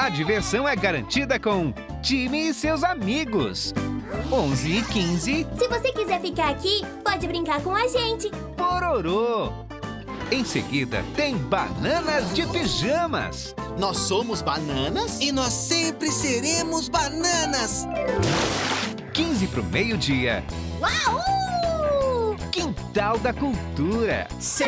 A diversão é garantida com Time e seus amigos. 11 e 15, Se você quiser ficar aqui, pode brincar com a gente. Pororô. Em seguida, tem Bananas de Pijamas. Nós somos bananas? E nós sempre seremos bananas! 15 pro meio-dia, Uau! Quintal da Cultura. C.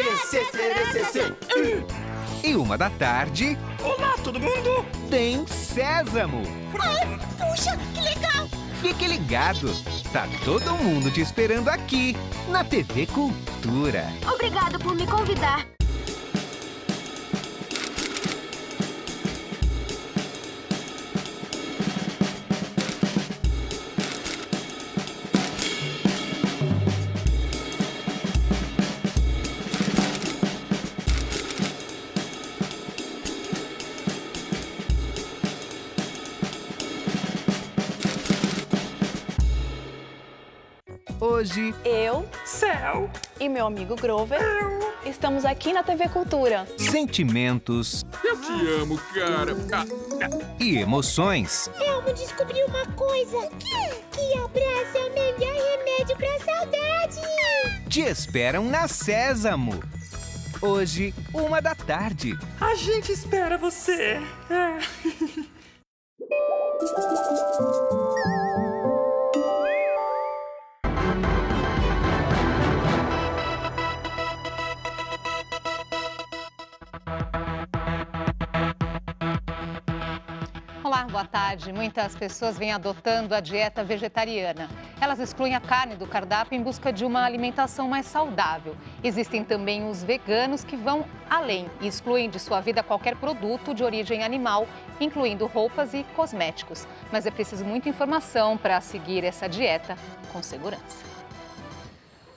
E 1 da tarde, Olá, todo mundo! tem Sésamo. Puxa, que legal! Fique ligado, tá todo mundo te esperando aqui, na TV Cultura. Obrigado por me convidar. Hoje, Eu Céu! e meu amigo Grover estamos aqui na TV Cultura. sentimentos Eu te amo, cara! e emoções Elmo descobriu uma coisa. Que abraço é o melhor remédio pra saudade. te esperam na Sésamo. Hoje, 1 da tarde. A gente espera você! Olá, boa tarde. Muitas pessoas vêm adotando a dieta vegetariana. Elas excluem a carne do cardápio em busca de uma alimentação mais saudável. Existem também os veganos que vão além e excluem de sua vida qualquer produto de origem animal, incluindo roupas e cosméticos. Mas é preciso muita informação para seguir essa dieta com segurança.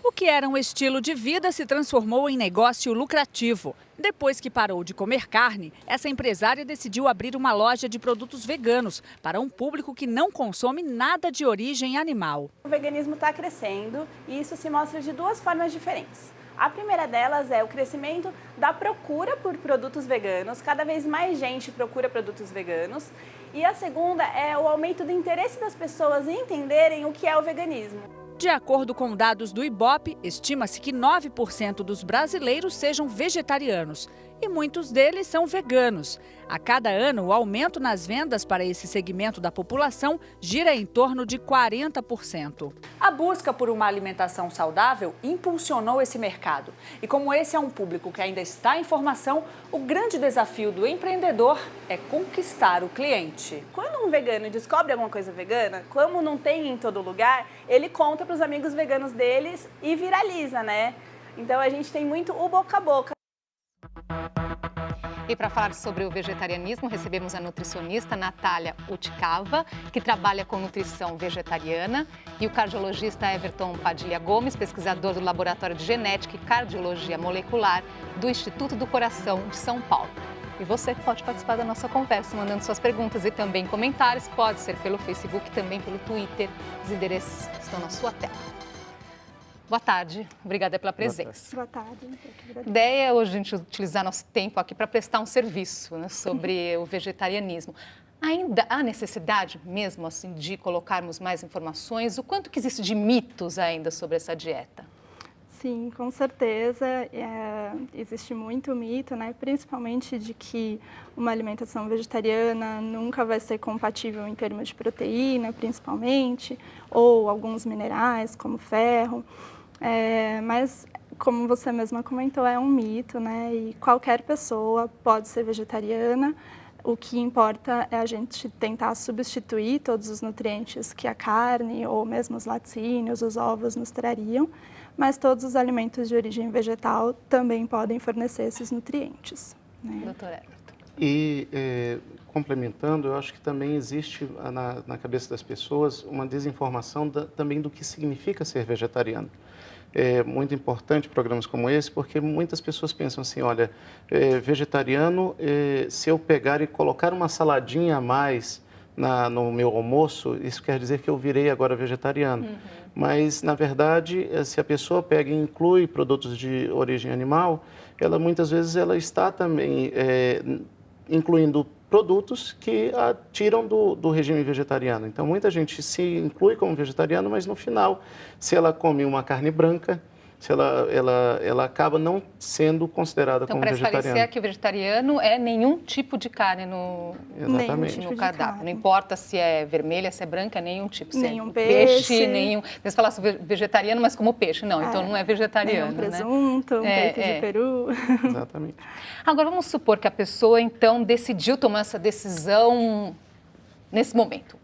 O que era um estilo de vida se transformou em negócio lucrativo. Depois que parou de comer carne, essa empresária decidiu abrir uma loja de produtos veganos para um público que não consome nada de origem animal. O veganismo está crescendo e isso se mostra de duas formas diferentes. A primeira delas é o crescimento da procura por produtos veganos. Cada vez mais gente procura produtos veganos. E a segunda é o aumento do interesse das pessoas em entenderem o que é o veganismo. De acordo com dados do Ibope, estima-se que 9% dos brasileiros sejam vegetarianos e muitos deles são veganos. A cada ano, o aumento nas vendas para esse segmento da população gira em torno de 40%. A busca por uma alimentação saudável impulsionou esse mercado. E como esse é um público que ainda está em formação, o grande desafio do empreendedor é conquistar o cliente. Quando um vegano descobre alguma coisa vegana, como não tem em todo lugar, ele conta para os amigos veganos deles e viraliza, né? Então a gente tem muito o boca a boca. E para falar sobre o vegetarianismo, recebemos a nutricionista Natália Uticava, que trabalha com nutrição vegetariana, e o cardiologista Everton Padilha Gomes, pesquisador do Laboratório de Genética e Cardiologia Molecular do Instituto do Coração de São Paulo. E você pode participar da nossa conversa, mandando suas perguntas e também comentários. Pode ser pelo Facebook, também pelo Twitter. Os endereços estão na sua tela. Boa tarde, obrigada pela presença. Boa tarde. A ideia é hoje a gente utilizar nosso tempo aqui para prestar um serviço, né, sobre o vegetarianismo. Ainda há necessidade mesmo assim de colocarmos mais informações? O quanto que existe de mitos ainda sobre essa dieta? Sim, com certeza. Existe muito mito, né? Principalmente de que uma alimentação vegetariana nunca vai ser compatível em termos de proteína, principalmente, ou alguns minerais, como ferro. Mas, como você mesma comentou, é um mito, né? E qualquer pessoa pode ser vegetariana. O que importa é a gente tentar substituir todos os nutrientes que a carne ou mesmo os laticínios, os ovos nos trariam, mas todos os alimentos de origem vegetal também podem fornecer esses nutrientes, né? Doutor Everton. E, complementando, eu acho que também existe na cabeça das pessoas uma desinformação também do que significa ser vegetariano. É muito importante programas como esse, porque muitas pessoas pensam assim, olha, vegetariano, se eu pegar e colocar uma saladinha a mais no meu almoço, isso quer dizer que eu virei agora vegetariano. Uhum. Mas, na verdade, se a pessoa pega e inclui produtos de origem animal, ela muitas vezes ela está também incluindo produtos que a tiram do regime vegetariano. Então, muita gente se inclui como vegetariano, mas no final, se ela come uma carne branca, se ela acaba não sendo considerada como vegetariana. Então, para vegetariana. esclarecer que o vegetariano é nenhum tipo de carne Exatamente. no cardápio. Não importa se é vermelha, se é branca, nenhum tipo. Nenhum peixe. Nenhum... Você falasse vegetariano, mas como peixe. Não, então não é vegetariano, nenhum presunto, né? peito de peru. Exatamente. Agora, vamos supor que a pessoa, então, decidiu tomar essa decisão nesse momento.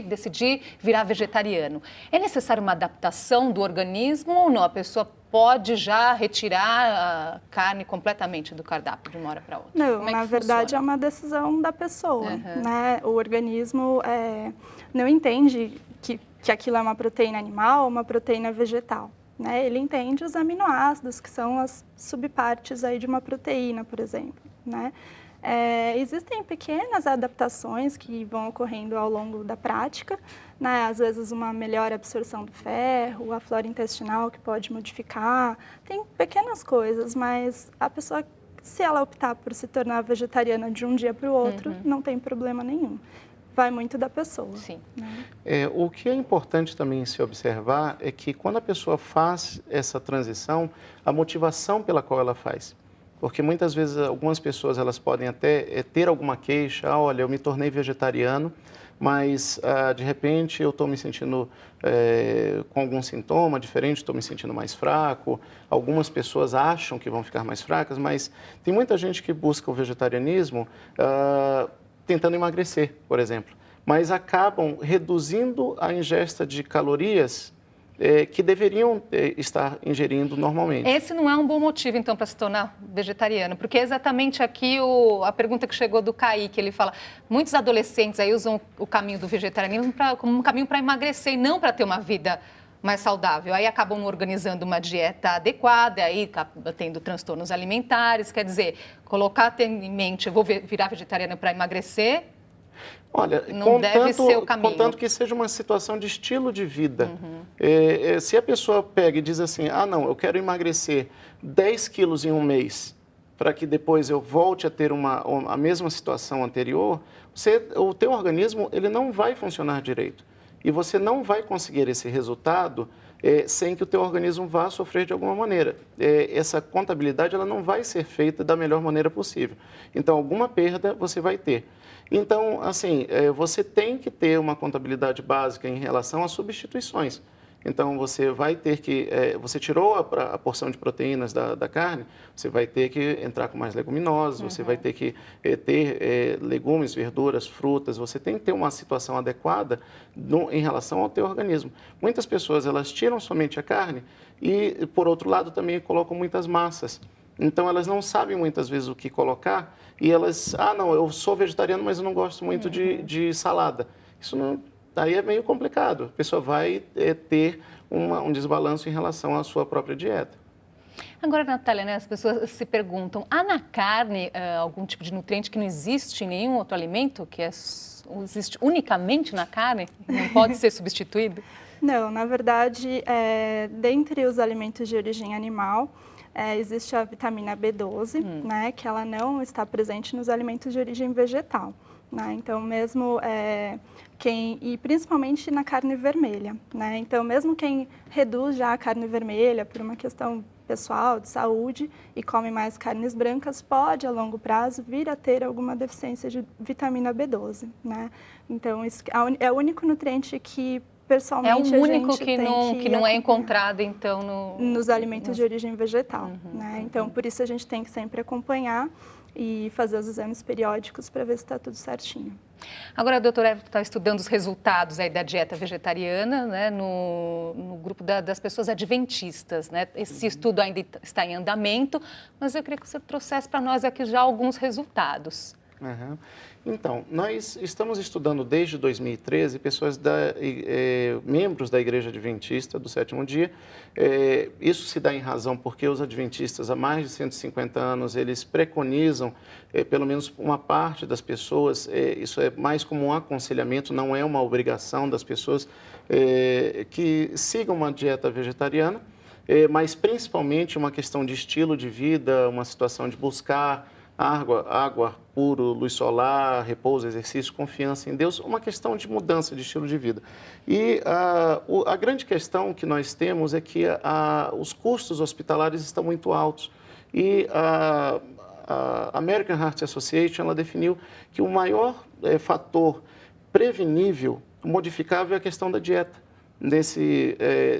Decidi virar vegetariano. É necessário uma adaptação do organismo ou não? A pessoa pode já retirar a carne completamente do cardápio de uma hora para outra? Não, na verdade é uma decisão da pessoa, né? O organismo não entende que aquilo é uma proteína animal ou uma proteína vegetal, né? Ele entende os aminoácidos, que são as subpartes aí de uma proteína, por exemplo, né? Existem pequenas adaptações que vão ocorrendo ao longo da prática, né? Às vezes uma melhor absorção do ferro, a flora intestinal que pode modificar, tem pequenas coisas, mas a pessoa, se ela optar por se tornar vegetariana de um dia para o outro, não tem problema nenhum. Vai muito da pessoa. Sim. Né? O que é importante também se observar é que quando a pessoa faz essa transição, a motivação pela qual ela faz. Porque muitas vezes algumas pessoas elas podem até ter alguma queixa, olha, eu me tornei vegetariano, mas de repente eu estou me sentindo com algum sintoma diferente, estou me sentindo mais fraco. Algumas pessoas acham que vão ficar mais fracas, mas tem muita gente que busca o vegetarianismo tentando emagrecer, por exemplo, mas acabam reduzindo a ingesta de calorias que deveriam estar ingerindo normalmente. Esse não é um bom motivo, então, para se tornar vegetariano, porque é exatamente aqui a pergunta que chegou do Kaique, ele fala, muitos adolescentes aí usam o caminho do vegetarianismo como um caminho para emagrecer e não para ter uma vida mais saudável. Aí acabam organizando uma dieta adequada, aí tendo transtornos alimentares, quer dizer, colocar em mente, eu vou virar vegetariana para emagrecer. Olha, não deve ser o caminho. Contanto que seja uma situação de estilo de vida. Se a pessoa pega e diz assim, não, eu quero emagrecer 10 quilos em um mês, para que depois eu volte a ter a mesma situação anterior, o teu organismo ele não vai funcionar direito. E você não vai conseguir esse resultado sem que o teu organismo vá sofrer de alguma maneira. Essa contabilidade ela não vai ser feita da melhor maneira possível. Então, alguma perda você vai ter. Então, assim, você tem que ter uma contabilidade básica em relação às substituições. Então, você vai ter que, você tirou a porção de proteínas da carne, você vai ter que entrar com mais leguminosas, você vai ter que ter legumes, verduras, frutas, você tem que ter uma situação adequada em relação ao teu organismo. Muitas pessoas, elas tiram somente a carne e, por outro lado, também colocam muitas massas. Então, elas não sabem muitas vezes o que colocar e elas, não, eu sou vegetariano, mas eu não gosto muito de salada. Isso não... Daí é meio complicado, a pessoa vai ter um desbalanço em relação à sua própria dieta. Agora, Natália, né, as pessoas se perguntam, há na carne algum tipo de nutriente que não existe em nenhum outro alimento, que existe unicamente na carne, não pode ser substituído? Não, na verdade, dentre os alimentos de origem animal, existe a vitamina B12, né, que ela não está presente nos alimentos de origem vegetal. Né? Então, mesmo e principalmente na carne vermelha, né? Então, mesmo quem reduz já a carne vermelha por uma questão pessoal, de saúde, e come mais carnes brancas, pode, a longo prazo, vir a ter alguma deficiência de vitamina B12, né? Então, isso é o único nutriente que, pessoalmente, é o único que não é encontrado, então, nos alimentos de origem vegetal, né? Então, por isso a gente tem que sempre acompanhar e fazer os exames periódicos para ver se está tudo certinho. Agora, a doutora está estudando os resultados aí da dieta vegetariana, né, no grupo das pessoas adventistas, né? Esse estudo ainda está em andamento, mas eu queria que você trouxesse para nós aqui já alguns resultados. Então, nós estamos estudando desde 2013 pessoas membros da Igreja Adventista do Sétimo Dia. Isso se dá em razão porque os adventistas há mais de 150 anos, eles preconizam, pelo menos uma parte das pessoas, isso é mais como um aconselhamento, não é uma obrigação das pessoas que sigam uma dieta vegetariana, mas principalmente uma questão de estilo de vida, uma situação de buscar água, ar puro, luz solar, repouso, exercício, confiança em Deus, uma questão de mudança de estilo de vida. E a grande questão que nós temos é que os custos hospitalares estão muito altos. E a American Heart Association ela definiu que o maior fator prevenível, modificável, é a questão da dieta,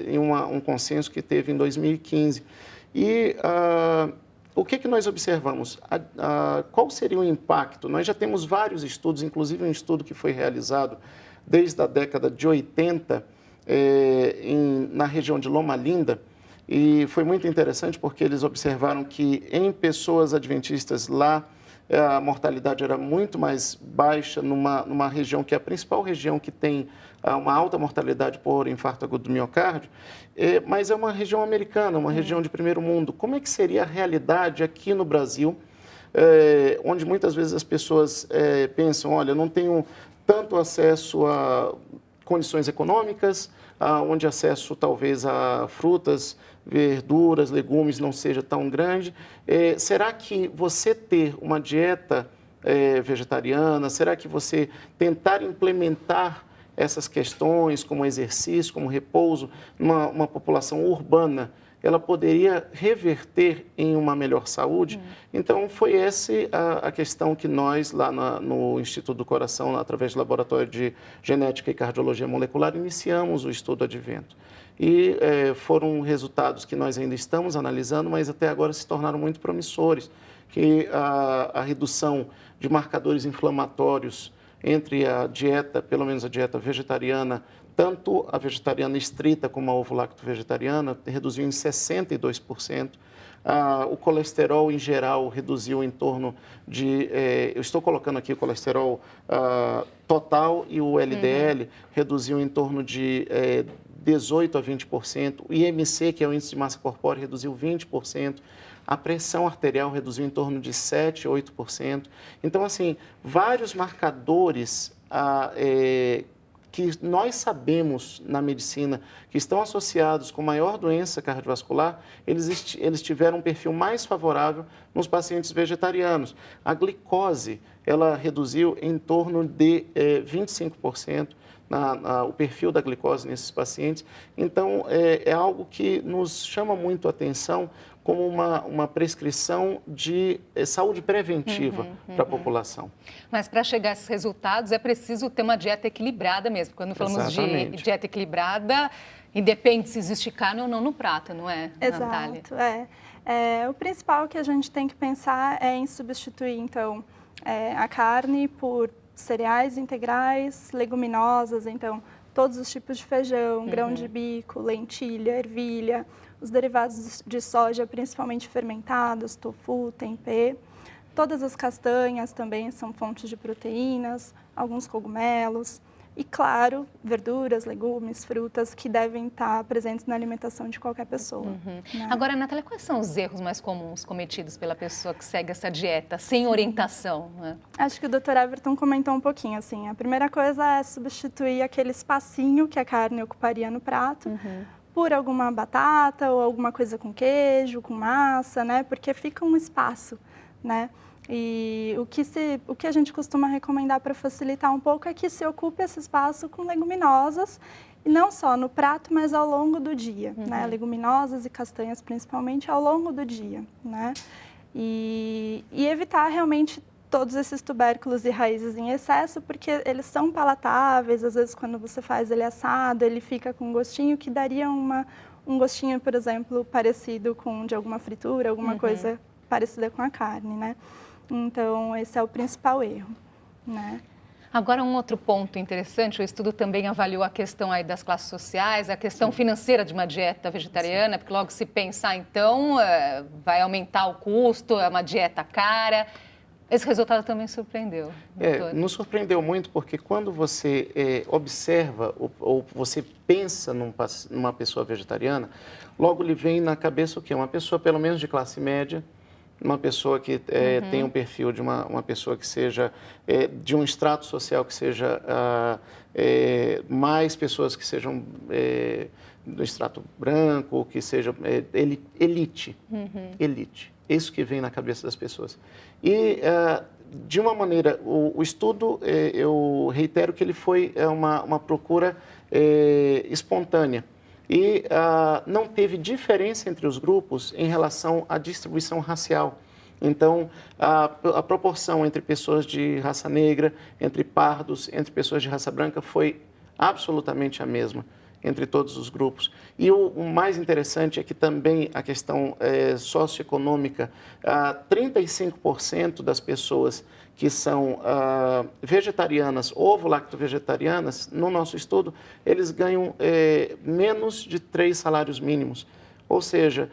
em um consenso que teve em 2015. E o que nós observamos? Qual seria o impacto? Nós já temos vários estudos, inclusive um estudo que foi realizado desde a década de 80 na região de Loma Linda, e foi muito interessante porque eles observaram que em pessoas adventistas lá, a mortalidade era muito mais baixa numa região que é a principal região que tem uma alta mortalidade por infarto agudo do miocárdio, mas é uma região americana, uma região de primeiro mundo. Como é que seria a realidade aqui no Brasil, onde muitas vezes as pessoas pensam, olha, eu não tenho tanto acesso a condições econômicas, onde acesso talvez a frutas, verduras, legumes não seja tão grande. Será que você ter uma dieta vegetariana, será que você tentar implementar essas questões como exercício, como repouso, numa população urbana, ela poderia reverter em uma melhor saúde? Então, foi essa a questão que nós, lá no Instituto do Coração, através do Laboratório de Genética e Cardiologia Molecular, iniciamos o estudo Advento. E foram resultados que nós ainda estamos analisando, mas até agora se tornaram muito promissores, que a redução de marcadores inflamatórios entre a dieta, pelo menos a dieta vegetariana, tanto a vegetariana estrita como a ovo-lacto vegetariana, reduziu em 62%. O colesterol em geral reduziu em torno de... eu estou colocando aqui o colesterol total e o LDL, reduziu em torno de 18% a 20%. O IMC, que é o índice de massa corpórea, reduziu 20%. A pressão arterial reduziu em torno de 7%, 8%. Então, assim, vários marcadores que nós sabemos na medicina que estão associados com maior doença cardiovascular, eles tiveram um perfil mais favorável nos pacientes vegetarianos. A glicose, ela reduziu em torno de 25%. O perfil da glicose nesses pacientes. Então, é algo que nos chama muito a atenção como uma prescrição de saúde preventiva para a população. Mas para chegar a esses resultados é preciso ter uma dieta equilibrada mesmo. Quando falamos de dieta equilibrada, independe se existe carne ou não no prato, não é, Natália? Exato, o principal que a gente tem que pensar é em substituir, então, a carne por cereais integrais, leguminosas, então todos os tipos de feijão, grão de bico, lentilha, ervilha, os derivados de soja, principalmente fermentados, tofu, tempê. Todas as castanhas também são fontes de proteínas, alguns cogumelos e, claro, verduras, legumes, frutas que devem estar presentes na alimentação de qualquer pessoa. Né? Agora, Natália, quais são os erros mais comuns cometidos pela pessoa que segue essa dieta sem orientação? Né? Acho que o Dr. Everton comentou um pouquinho, assim, a primeira coisa é substituir aquele espacinho que a carne ocuparia no prato por alguma batata ou alguma coisa com queijo, com massa, né? Porque fica um espaço, né? E o que a gente costuma recomendar para facilitar um pouco é que se ocupe esse espaço com leguminosas, e não só no prato, mas ao longo do dia, né? Leguminosas e castanhas, principalmente, ao longo do dia, né? E evitar realmente todos esses tubérculos e raízes em excesso, porque eles são palatáveis, às vezes quando você faz ele assado, ele fica com um gostinho que daria um gostinho, por exemplo, parecido com de alguma fritura, alguma coisa parecida com a carne, né? Então, esse é o principal erro, né? Agora, um outro ponto interessante, o estudo também avaliou a questão aí das classes sociais, a questão financeira de uma dieta vegetariana, porque logo se pensar, então, vai aumentar o custo, é uma dieta cara. Esse resultado também surpreendeu, doutor? Nos surpreendeu muito porque quando você observa ou você pensa numa pessoa vegetariana, logo lhe vem na cabeça o quê? Uma pessoa pelo menos de classe média, uma pessoa que tem um perfil de uma pessoa que seja de um extrato social que seja mais pessoas que sejam do extrato branco, que seja elite. Elite. isso que vem na cabeça das pessoas. E, de uma maneira, o estudo, eu reitero que ele foi uma procura espontânea. E não teve diferença entre os grupos em relação à distribuição racial. Então, a proporção entre pessoas de raça negra, entre pardos, entre pessoas de raça branca foi absolutamente a mesma entre todos os grupos. E o mais interessante é que também a questão socioeconômica, 35% das pessoas que são vegetarianas, ovo-lacto-vegetarianas, no nosso estudo, eles ganham menos de 3 salários mínimos. Ou seja,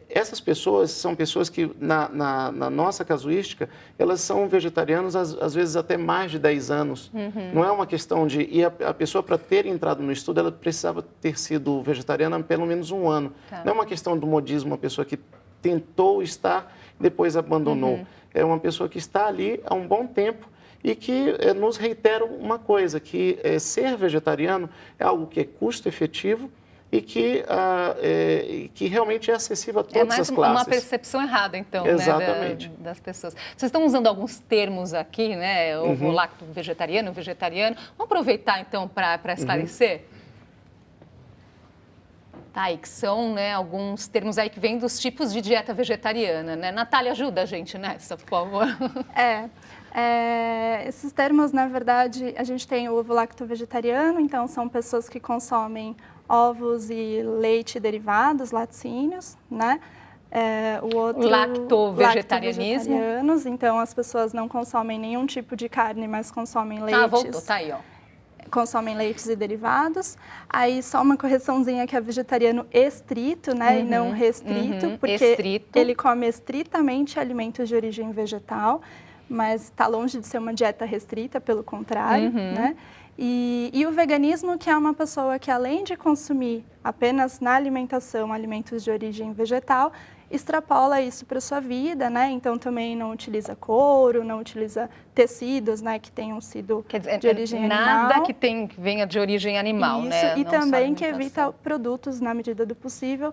essas pessoas são pessoas que, na nossa casuística, elas são vegetarianas às vezes até mais de 10 anos. Não é uma questão de... E a pessoa, para ter entrado no estudo, ela precisava ter sido vegetariana há pelo menos 1 ano. Tá. Não é uma questão do modismo, uma pessoa que tentou estar, depois abandonou. É uma pessoa que está ali há um bom tempo e que nos reitera uma coisa, que ser vegetariano é algo que é custo-efetivo, e que realmente é acessível a todas as classes. É mais uma percepção errada, então, exatamente, né, das pessoas. Vocês estão usando alguns termos aqui, né? O lacto vegetariano, vegetariano. Vamos aproveitar, então, para esclarecer? Tá, aí que são, né, alguns termos aí que vêm dos tipos de dieta vegetariana, né? Natália, ajuda a gente nessa, por favor. Esses termos, na verdade, a gente tem o ovo-lacto-vegetariano, então são pessoas que consomem ovos e leite derivados, laticínios, né? O outro, lacto-vegetarianismo. Então as pessoas não consomem nenhum tipo de carne, mas consomem leites. Voltou, tá aí, ó. Consomem leites e derivados. Aí só uma correçãozinha que é vegetariano estrito, né? E não restrito, porque ele come estritamente alimentos de origem vegetal, mas está longe de ser uma dieta restrita, pelo contrário, né? E o veganismo, que é uma pessoa que, além de consumir apenas na alimentação alimentos de origem vegetal, extrapola isso para a sua vida, né? Então, também não utiliza couro, não utiliza tecidos, né, que tenham sido de origem animal. Nada que venha de origem animal, isso, né? E também que evita produtos, na medida do possível,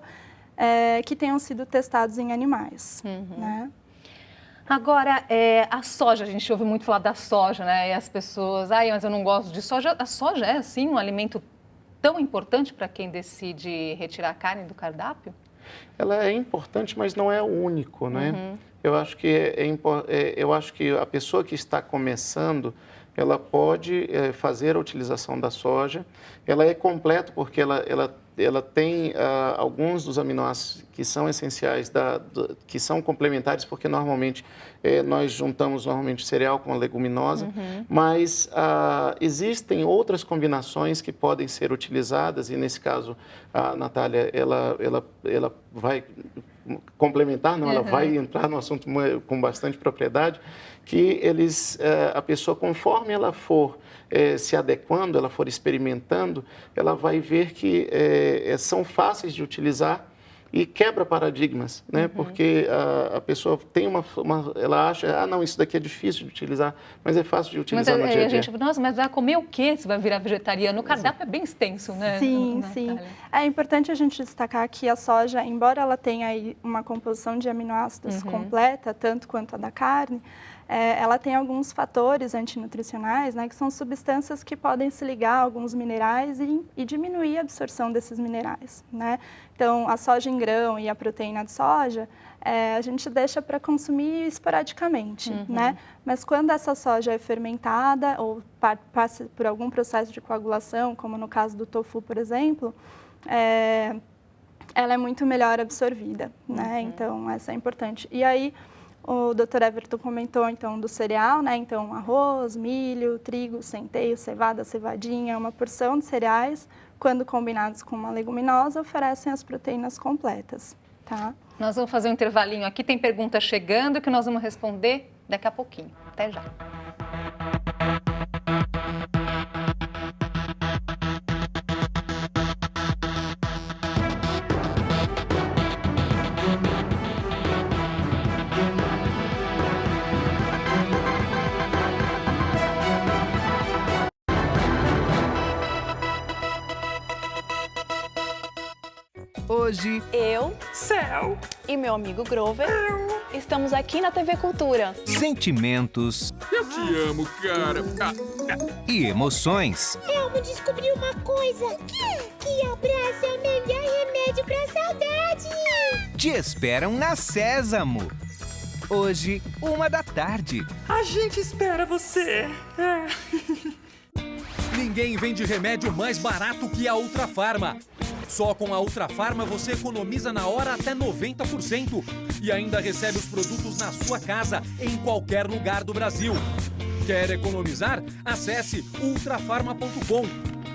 que tenham sido testados em animais, né? Agora, a soja, a gente ouve muito falar da soja, né? E as pessoas, mas eu não gosto de soja. A soja é, assim, um alimento tão importante para quem decide retirar a carne do cardápio? Ela é importante, mas não é o único, né? Eu acho que eu acho que a pessoa que está começando, ela pode fazer a utilização da soja. Ela é completa porque ela tem alguns dos aminoácidos que são essenciais, que são complementares, porque normalmente nós juntamos cereal com a leguminosa, mas existem outras combinações que podem ser utilizadas, e nesse caso a Natália ela vai complementar, não, ela vai entrar no assunto com bastante propriedade, que a pessoa, conforme ela for se adequando, ela for experimentando, ela vai ver que são fáceis de utilizar e quebra paradigmas, né? Porque a pessoa tem ela acha, não, isso daqui é difícil de utilizar, mas é fácil de utilizar no dia a dia. Nossa, mas vai comer o quê se vai virar vegetariano? O cardápio é bem extenso, né? Sim. É importante a gente destacar que a soja, embora ela tenha aí uma composição de aminoácidos completa, tanto quanto a da carne, ela tem alguns fatores antinutricionais, né, que são substâncias que podem se ligar a alguns minerais e diminuir a absorção desses minerais, né? Então, a soja em grão e a proteína de soja, a gente deixa para consumir esporadicamente, né? Mas quando essa soja é fermentada ou passa por algum processo de coagulação, como no caso do tofu, por exemplo, ela é muito melhor absorvida, né? Então, essa é importante. E aí, o Dr. Everton comentou, então, do cereal, né? Então, arroz, milho, trigo, centeio, cevada, cevadinha, uma porção de cereais, quando combinados com uma leguminosa, oferecem as proteínas completas, tá? Nós vamos fazer um intervalinho aqui, tem pergunta chegando que nós vamos responder daqui a pouquinho. Até já. Hoje, Eu Céu. e meu amigo Grover estamos aqui na TV Cultura. sentimentos Eu te amo, cara. e emoções Elmo descobriu uma coisa. Que abraço é o melhor remédio pra saudade. te esperam na Sésamo. Hoje, 1h. A gente espera você. Ninguém vende remédio mais barato que a Ultrafarma. Só com a Ultrafarma você economiza na hora até 90% e ainda recebe os produtos na sua casa, em qualquer lugar do Brasil. Quer economizar? Acesse ultrafarma.com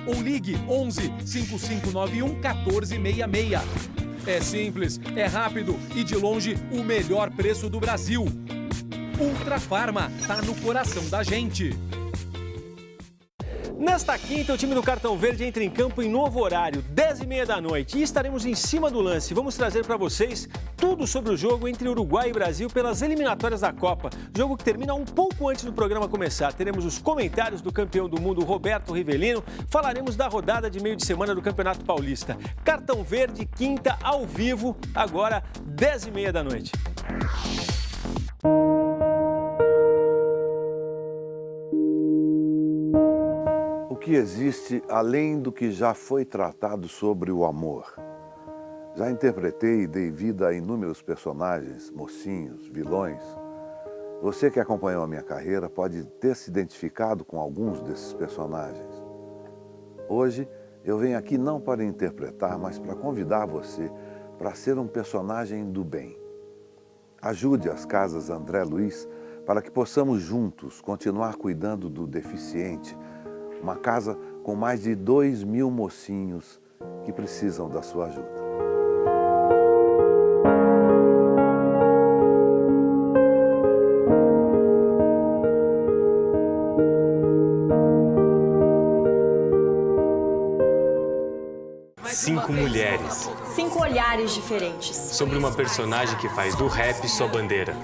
ou ligue 11 5591 1466. É simples, é rápido e de longe o melhor preço do Brasil. Ultrafarma, tá no coração da gente. Nesta quinta, o time do Cartão Verde entra em campo em novo horário, 10h30 da noite. E estaremos em cima do lance. Vamos trazer para vocês tudo sobre o jogo entre Uruguai e Brasil pelas eliminatórias da Copa. Jogo que termina um pouco antes do programa começar. Teremos os comentários do campeão do mundo, Roberto Rivelino. Falaremos da rodada de meio de semana do Campeonato Paulista. Cartão Verde, quinta, ao vivo, agora 10h30 da noite. O que existe além do que já foi tratado sobre o amor? Já interpretei e dei vida a inúmeros personagens, mocinhos, vilões. Você que acompanhou a minha carreira pode ter se identificado com alguns desses personagens. Hoje, eu venho aqui não para interpretar, mas para convidar você para ser um personagem do bem. Ajude as Casas André Luiz para que possamos juntos continuar cuidando do deficiente. Uma casa com mais de 2.000 mocinhos que precisam da sua ajuda. Cinco mulheres. 5 olhares diferentes. Sobre uma personagem que faz do rap sua bandeira.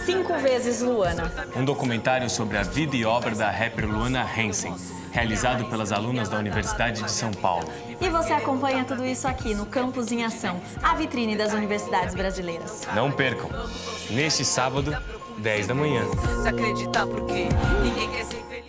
5 vezes Luana. Um documentário sobre a vida e obra da rapper Luana Hansen, realizado pelas alunas da Universidade de São Paulo. E você acompanha tudo isso aqui no Campus em Ação, a vitrine das universidades brasileiras. Não percam. Neste sábado, 10 da manhã. Se acreditar por quê? Ninguém quer ser feliz.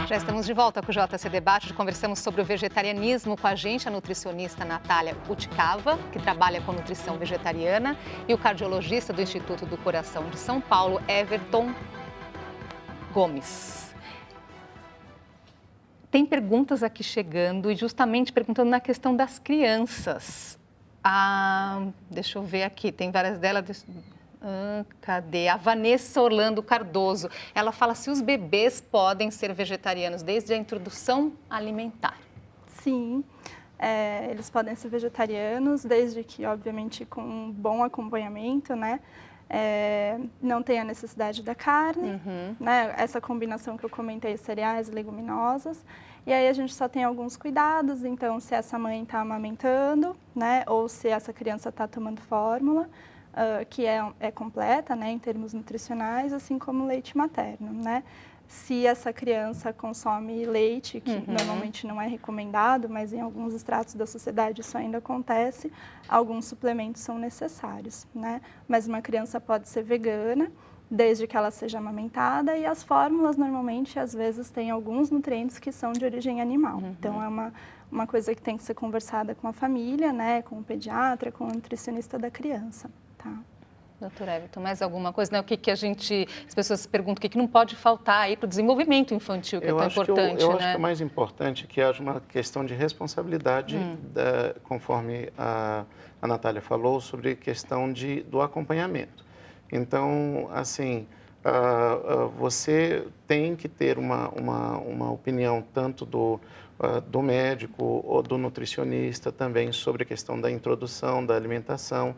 Já estamos de volta com o JC Debate. Conversamos sobre o vegetarianismo com a gente, a nutricionista Natália Uticava, que trabalha com nutrição vegetariana, e o cardiologista do Instituto do Coração de São Paulo, Everton Gomes. Tem perguntas aqui chegando e justamente perguntando na questão das crianças. Deixa eu ver aqui, tem várias delas. Cadê? A Vanessa Orlando Cardoso. Ela fala se os bebês podem ser vegetarianos desde a introdução alimentar. Sim, eles podem ser vegetarianos desde que, obviamente, com um bom acompanhamento, né? Não tem a necessidade da carne, né? Essa combinação que eu comentei, cereais e leguminosas. E aí a gente só tem alguns cuidados, então se essa mãe está amamentando, né? Ou se essa criança está tomando fórmula, que é completa, né, em termos nutricionais, assim como leite materno, né? Se essa criança consome leite, que normalmente não é recomendado, mas em alguns estratos da sociedade isso ainda acontece, alguns suplementos são necessários, né? Mas uma criança pode ser vegana, desde que ela seja amamentada, e as fórmulas normalmente, às vezes, têm alguns nutrientes que são de origem animal. Então, é uma coisa que tem que ser conversada com a família, né, com o pediatra, com o nutricionista da criança. Tá. Doutor Everton, mais alguma coisa? Né? O que as pessoas perguntam, o que não pode faltar aí para o desenvolvimento infantil, que é tão importante, eu né? acho que o mais importante é que haja uma questão de responsabilidade, conforme a Natália falou, sobre a questão do acompanhamento. Então, assim, você tem que ter uma opinião tanto do médico ou do nutricionista também sobre a questão da introdução, da alimentação,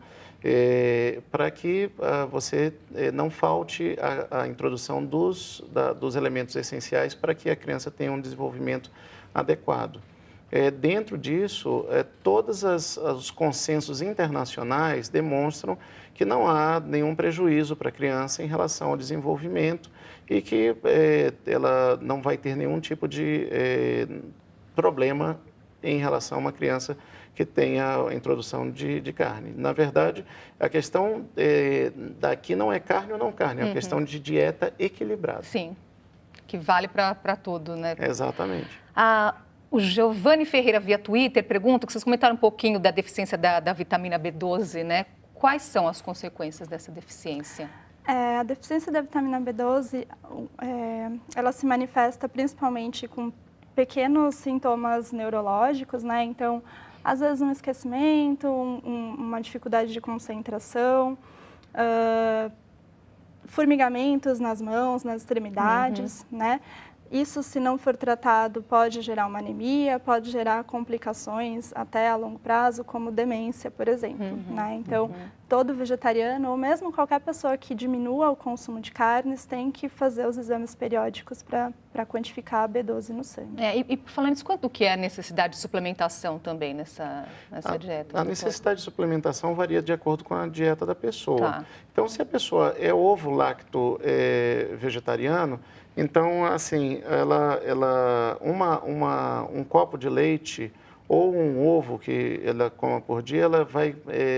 para que você não falte a introdução dos elementos essenciais para que a criança tenha um desenvolvimento adequado. Dentro disso, todos os consensos internacionais demonstram que não há nenhum prejuízo para a criança em relação ao desenvolvimento e que ela não vai ter nenhum tipo de problema em relação a uma criança que tenha a introdução de carne. Na verdade, a questão daqui não é carne ou não carne, é uma questão de dieta equilibrada. Sim, que vale para tudo, né? Exatamente. O Giovanni Ferreira, via Twitter, pergunta, que vocês comentaram um pouquinho da deficiência da vitamina B12, né? Quais são as consequências dessa deficiência? A deficiência da vitamina B12, ela se manifesta principalmente com pequenos sintomas neurológicos, né? Então, às vezes um esquecimento, uma dificuldade de concentração, formigamentos nas mãos, nas extremidades, né? Isso, se não for tratado, pode gerar uma anemia, pode gerar complicações até a longo prazo, como demência, por exemplo, né? Então, todo vegetariano, ou mesmo qualquer pessoa que diminua o consumo de carnes, tem que fazer os exames periódicos para quantificar a B12 no sangue. E falando isso, quanto que é a necessidade de suplementação também nessa dieta? A necessidade de suplementação varia de acordo com a dieta da pessoa. Tá. Então, se a pessoa é ovo-lacto vegetariano, então, assim, um copo de leite ou um ovo que ela coma por dia, ela vai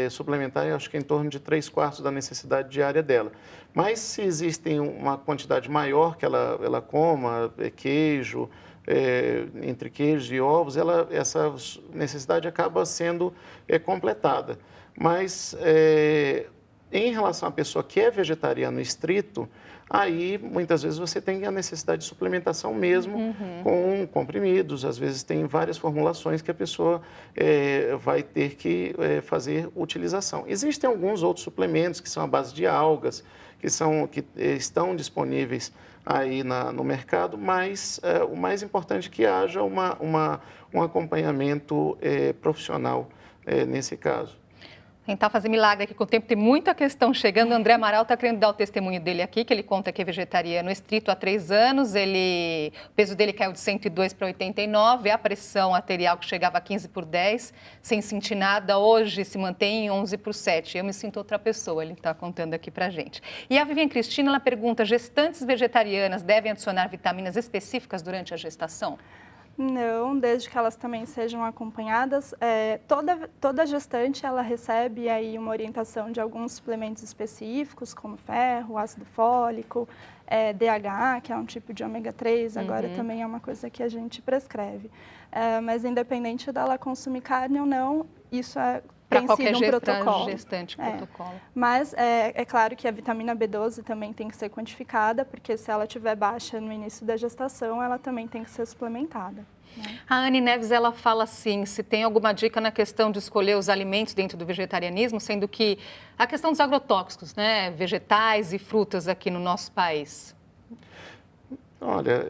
suplementar, acho que em torno de 3/4 da necessidade diária dela. Mas se existem uma quantidade maior que ela coma, queijo, entre queijos e ovos, essa necessidade acaba sendo completada. Mas em relação à pessoa que é vegetariano estrito, aí muitas vezes você tem a necessidade de suplementação mesmo com comprimidos, às vezes tem várias formulações que a pessoa vai ter que fazer utilização. Existem alguns outros suplementos que são à base de algas, que estão disponíveis aí no mercado, mas o mais importante é que haja um acompanhamento profissional nesse caso. Tentar fazer milagre aqui com o tempo, tem muita questão chegando. O André Amaral está querendo dar o testemunho dele aqui, que ele conta que é vegetariano estrito há 3 anos. O peso dele caiu de 102 para 89, a pressão arterial que chegava a 15/10, sem sentir nada, hoje se mantém em 11/7. Eu me sinto outra pessoa, ele está contando aqui para gente. E a Viviane Cristina, ela pergunta, gestantes vegetarianas devem adicionar vitaminas específicas durante a gestação? Não, desde que elas também sejam acompanhadas. Toda gestante ela recebe aí uma orientação de alguns suplementos específicos, como ferro, ácido fólico, DHA, que é um tipo de ômega 3, agora também é uma coisa que a gente prescreve. Mas independente dela consumir carne ou não, isso para qualquer gestante, protocolo. Mas é claro que a vitamina B12 também tem que ser quantificada, porque se ela estiver baixa no início da gestação, ela também tem que ser suplementada. Né? A Anne Neves, ela fala assim, se tem alguma dica na questão de escolher os alimentos dentro do vegetarianismo, sendo que a questão dos agrotóxicos, né, vegetais e frutas aqui no nosso país. Olha,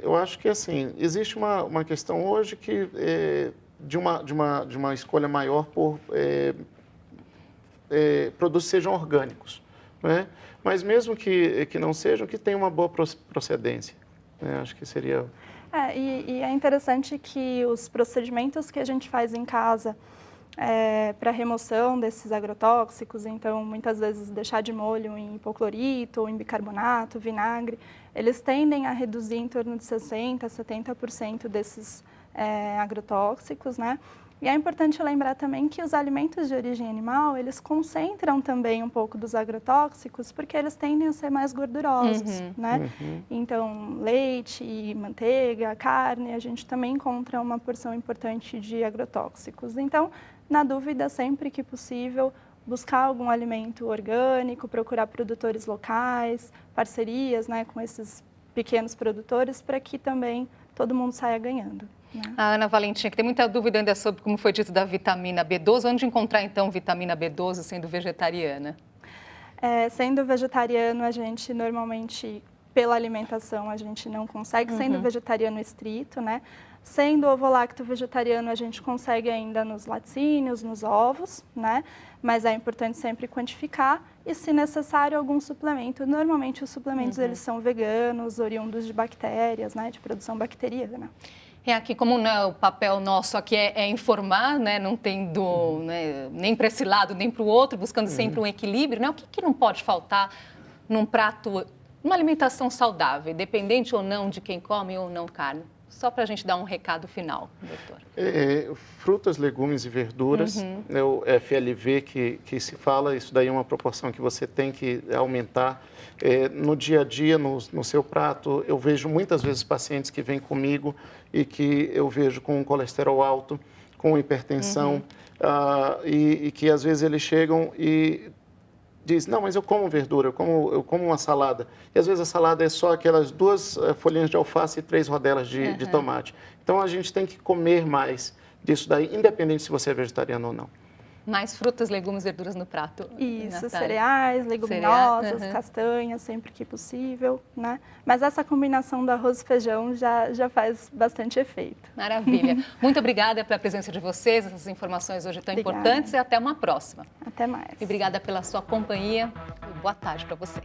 eu acho que assim, existe uma questão hoje que de uma escolha maior por produtos sejam orgânicos, né? Mas mesmo que não sejam, que tenham uma boa procedência, né? Acho que seria... E é interessante que os procedimentos que a gente faz em casa para remoção desses agrotóxicos, então muitas vezes deixar de molho em hipoclorito ou em bicarbonato, vinagre, eles tendem a reduzir em torno de 60%, 70% desses agrotóxicos, né? E é importante lembrar também que os alimentos de origem animal, eles concentram também um pouco dos agrotóxicos, porque eles tendem a ser mais gordurosos, né? Então, leite, manteiga, carne, a gente também encontra uma porção importante de agrotóxicos. Então, na dúvida, sempre que possível, buscar algum alimento orgânico, procurar produtores locais, parcerias, né, com esses pequenos produtores, para que também todo mundo saia ganhando. A Ana Valentina, que tem muita dúvida ainda sobre como foi dito da vitamina B12. Onde encontrar, então, vitamina B12 sendo vegetariana? Sendo vegetariano, a gente normalmente, pela alimentação, a gente não consegue. Sendo vegetariano estrito, né? Sendo ovo-lacto vegetariano, a gente consegue ainda nos laticínios, nos ovos, né? Mas é importante sempre quantificar e, se necessário, algum suplemento. Normalmente, os suplementos, eles são veganos, oriundos de bactérias, né? De produção bacteriana. Aqui, como o papel nosso aqui é informar, né, não tendo nem para esse lado nem para o outro, buscando sempre um equilíbrio, né? O que não pode faltar num prato, uma alimentação saudável, independente ou não de quem come ou não carne? Só para a gente dar um recado final, doutor. Frutas, legumes e verduras, o FLV que se fala, isso daí é uma proporção que você tem que aumentar. No dia a dia, no seu prato, eu vejo muitas vezes pacientes que vêm comigo e que eu vejo com colesterol alto, com hipertensão, e que às vezes eles chegam e diz, não, mas eu como verdura, eu como uma salada. E às vezes a salada é só aquelas 2 folhinhas de alface e 3 rodelas de tomate. Então a gente tem que comer mais disso daí, independente se você é vegetariano ou não. Mais frutas, legumes, verduras no prato. Isso, Natália. cereais, leguminosas, castanhas, sempre que possível, né? Mas essa combinação do arroz e feijão já faz bastante efeito. Maravilha. Muito obrigada pela presença de vocês, essas informações hoje tão importantes e até uma próxima. Até mais. E obrigada pela sua companhia e boa tarde para você.